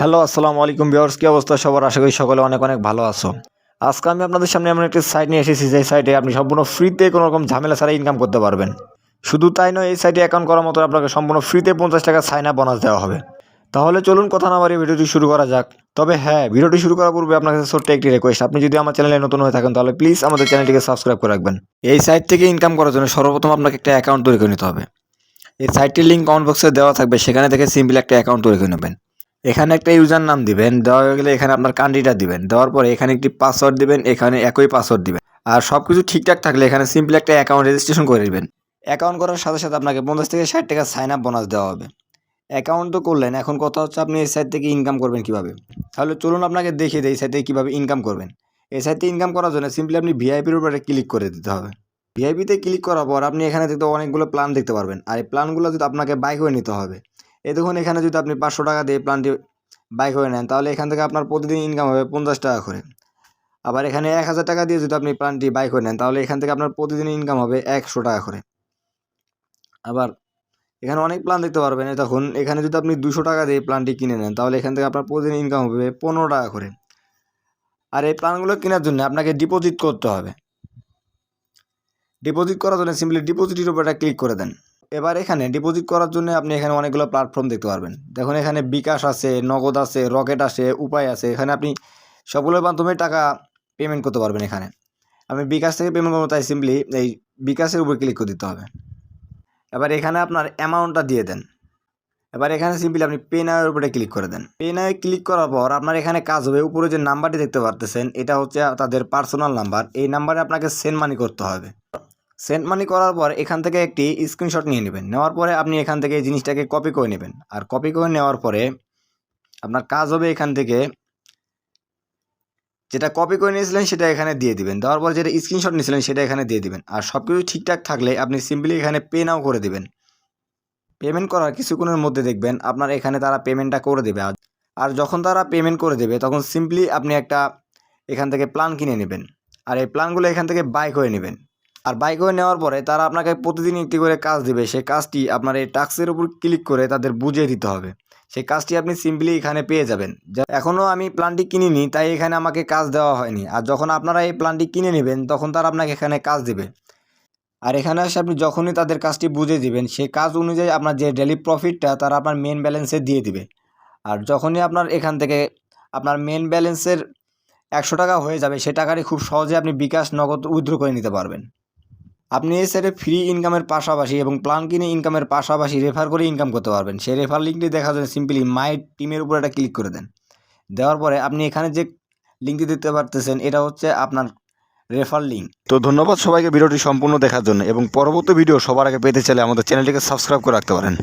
Hello, আসসালামু আলাইকুম viewers, কি অবস্থা সবার? আশা করি সকলে অনেক অনেক ভালো আছো। আজকে আমি আপনাদের সামনে এমন একটি সাইট নিয়ে এসেছি, যে সাইটে আপনি সম্পূর্ণ ফ্রিতে কোনো রকম ঝামেলা ছাড়া ইনকাম করতে পারবেন। শুধু তাই নয়, এই সাইটে অ্যাকাউন্ট করার মতো আপনাকে সম্পূর্ণ ফ্রিতে 50 টাকা সাইন আপ বোনাস দেওয়া হবে। তাহলে চলুন কথা না বাড়িয়ে ভিডিওটি শুরু করা যাক। তবে হ্যাঁ, ভিডিওটি শুরু করার পূর্বে আপনার কাছে ছোট্ট একটি রিকোয়েস্ট, আপনি যদি আমার চ্যানেলে নতুন হয়ে থাকেন তাহলে প্লিজ আমাদের চ্যানেলটিকে সাবস্ক্রাইব করে রাখবেন। এই সাইট থেকে ইনকাম করার জন্য সর্বপ্রথম আপনাকে একটা অ্যাকাউন্ট তৈরি করে নিতে হবে। এই সাইটটির লিঙ্ক কমেন্ট বক্সে দেওয়া থাকবে, সেখানে থেকে সিম্পল একটা অ্যাকাউন্ট তৈরি করে নেবেন। এখানে একটা ইউজার নাম দিবেন, দেওয়া হয়ে গেলে এখানে আপনার কান্ট্রিটা দিবেন, দেওয়ার পরে এখানে একটি পাসওয়ার্ড দিবেন, এখানে একই পাসওয়ার্ড দিবেন। আর সব কিছু ঠিকঠাক থাকলে এখানে সিম্পল একটা অ্যাকাউন্ট রেজিস্ট্রেশন করে দিবেন। অ্যাকাউন্ট করার সাথে সাথে আপনাকে 50 থেকে 60 টাকা সাইন আপ বোনাস দেওয়া হবে। অ্যাকাউন্ট তো করলেন, এখন কথা হচ্ছে আপনি এই সাইট থেকে ইনকাম করবেন কিভাবে। তাহলে চলুন আপনাকে দেখিয়ে দিই এই সাইট থেকে কীভাবে ইনকাম করবেন। এই সাইট থেকে ইনকাম করার জন্য সিম্পলি আপনি ভিআইপির উপরে ক্লিক করে দিতে হবে। ভিআইপিতে ক্লিক করার পর আপনি এখানে দেখতে অনেকগুলো প্ল্যান দেখতে পারবেন, আর এই প্ল্যানগুলো যদি আপনাকে বাই করে নিতে হবে। এই দেখুন, এখানে যদি আপনি 500 টাকা দিয়ে প্ল্যানটি বাই করে নেন তাহলে এখান থেকে আপনার প্রতিদিন ইনকাম হবে 50 টাকা করে। আবার এখানে 1000 টাকা দিয়ে যদি আপনি প্ল্যানটি বাই করে নেন তাহলে এখান থেকে আপনার প্রতিদিন ইনকাম হবে 100 টাকা করে। আবার এখানে অনেক প্ল্যান দেখতে পারবেন, তখন এখানে যদি আপনি 200 টাকা দিয়ে প্ল্যানটি কিনে নেন তাহলে এখান থেকে আপনার প্রতিদিন ইনকাম হবে 15 টাকা করে। আর এই প্ল্যানগুলো কেনার জন্য আপনাকে ডিপোজিট করতে হবে। ডিপোজিট করার জন্য সিম্পলি ডিপোজিটের উপর ক্লিক করে দেন। এবার এখানে ডিপোজিট করার জন্য আপনি এখানে অনেকগুলো প্ল্যাটফর্ম দেখতে পারবেন। দেখুন, এখানে বিকাশ আছে, নগদ আছে, রকেট আছে, উপায় আছে। এখানে আপনি সবগুলোর মাধ্যমে টাকা পেমেন্ট করতে পারবেন। এখানে আমি বিকাশ থেকে পেমেন্ট করবো, তাই সিম্পলি এই বিকাশের উপর ক্লিক করে দিতে হবে। এবার এখানে আপনার অ্যামাউন্টটা দিয়ে দেন। এবার এখানে সিম্পলি আপনি পে নাওয়ের উপরে ক্লিক করে দেন। পে নাওয়ে ক্লিক করার পর আপনার এখানে কাজ হবে, উপরে যে নাম্বারটি দেখতে পারতেছেন এটা হচ্ছে তাদের পার্সোনাল নাম্বার। এই নাম্বারে আপনাকে সেন্ড মানি করতে হবে। সেন্ড মানি করার পর এখান থেকে একটি স্ক্রিনশট নিয়ে নেবেন। নেওয়ার পরে আপনি এখান থেকে এই জিনিসটাকে কপি করে নেবেন। আর কপি করে নেওয়ার পরে আপনার কাজ হবে এখান থেকে যেটা কপি করে নিয়েছিলেন সেটা এখানে দিয়ে দিবেন। দেওয়ার পর যেটা স্ক্রিনশট নিয়েছিলেন সেটা এখানে দিয়ে দিবেন। আর সব কিছু ঠিকঠাক থাকলে আপনি সিম্পলি এখানে পে নাও করে দিবেন। পেমেন্ট করার কিছুক্ষণের মধ্যে দেখবেন আপনার এখানে তারা পেমেন্টটা করে দেবে। আর যখন তারা পেমেন্ট করে দেবে তখন সিম্পলি আপনি একটা এখান থেকে প্ল্যান কিনে নেবেন। আর এই প্ল্যানগুলো এখান থেকে বাই করে নেবেন। আর বাই করে নেওয়ার পরে তারা আপনাকে প্রতিদিন একটি করে কাজ দেবে। সেই কাজটি আপনার এই টাস্কের উপর ক্লিক করে তাদের বুঝিয়ে দিতে হবে। সেই কাজটি আপনি সিম্পলি এখানে পেয়ে যাবেন। এখনও আমি প্ল্যানটি কিনিনি, তাই এখানে আমাকে কাজ দেওয়া হয়নি। আর যখন আপনারা এই প্ল্যানটি কিনে নেবেন তখন তারা আপনাকে এখানে কাজ দেবে। আর এখানে এসে আপনি যখনই তাদের কাজটি বুঝে দিবেন সেই কাজ অনুযায়ী আপনার যে ডেলি প্রফিটটা তারা আপনার মেন ব্যালেন্সে দিয়ে দিবে। আর যখনই আপনার এখান থেকে আপনার মেন ব্যালেন্সের 100 টাকা হয়ে যাবে, সে টাকাটি খুব সহজে আপনি বিকাশ নগদ উইথড্র করে নিতে পারবেন। আপনি এই সাইটে ফ্রি ইনকামের পাশাপাশি এবং প্ল্যান কিনে ইনকামের পাশাপাশি রেফার করে ইনকাম করতে পারবেন। সেই রেফার লিঙ্কটি দেখার জন্য সিম্পলি মাই টিমের উপর একটা ক্লিক করে দেন। দেওয়ার পরে আপনি এখানে যে লিঙ্কটি দেখতে পারতেছেন এটা হচ্ছে আপনার রেফার লিঙ্ক। তো ধন্যবাদ সবাইকে ভিডিওটি সম্পূর্ণ দেখার জন্য, এবং পরবর্তী ভিডিও সবার আগে পেতে চাইলে আমাদের চ্যানেলটিকে সাবস্ক্রাইব করে রাখতে পারেন।